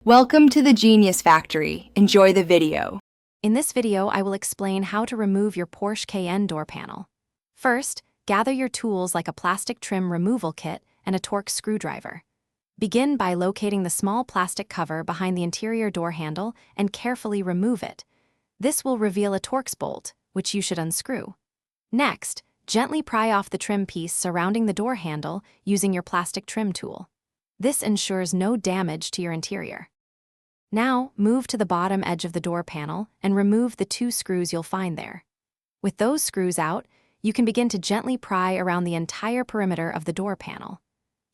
Welcome to the Genius Factory. Enjoy the video. In this video, I will explain how to remove your Porsche Cayenne door panel. First, gather your tools like a plastic trim removal kit and a Torx screwdriver. Begin by locating the small plastic cover behind the interior door handle and carefully remove it. This will reveal a Torx bolt, which you should unscrew. Next, gently pry off the trim piece surrounding the door handle using your plastic trim tool. This ensures no damage to your interior. Now, move to the bottom edge of the door panel and remove the 2 screws you'll find there. With those screws out, you can begin to gently pry around the entire perimeter of the door panel.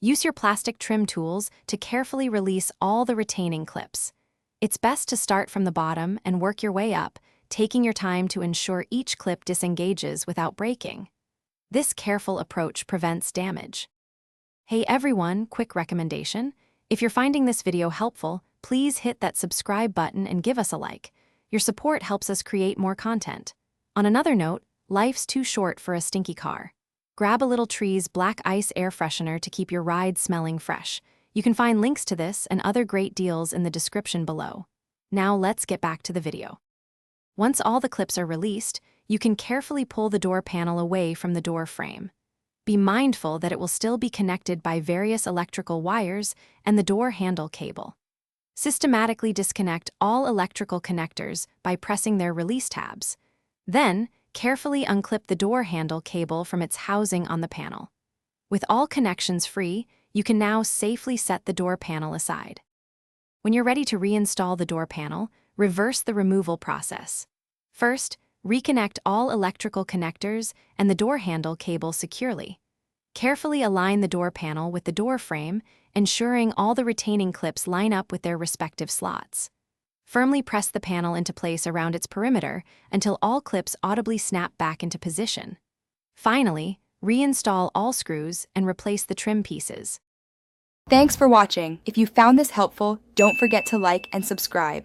Use your plastic trim tools to carefully release all the retaining clips. It's best to start from the bottom and work your way up, taking your time to ensure each clip disengages without breaking. This careful approach prevents damage. Hey everyone, quick recommendation. If you're finding this video helpful, please hit that subscribe button and give us a like. Your support helps us create more content. On another note, life's too short for a stinky car. Grab a Little Tree's Black Ice air freshener to keep your ride smelling fresh. You can find links to this and other great deals in the description below. Now let's get back to the video. Once all the clips are released, you can carefully pull the door panel away from the door frame. Be mindful that it will still be connected by various electrical wires and the door handle cable. Systematically disconnect all electrical connectors by pressing their release tabs. Then, carefully unclip the door handle cable from its housing on the panel. With all connections free, you can now safely set the door panel aside. When you're ready to reinstall the door panel, reverse the removal process. First, reconnect all electrical connectors and the door handle cable securely. Carefully align the door panel with the door frame, ensuring all the retaining clips line up with their respective slots. Firmly press the panel into place around its perimeter until all clips audibly snap back into position. Finally, reinstall all screws and replace the trim pieces. Thanks for watching. If you found this helpful, don't forget to like and subscribe.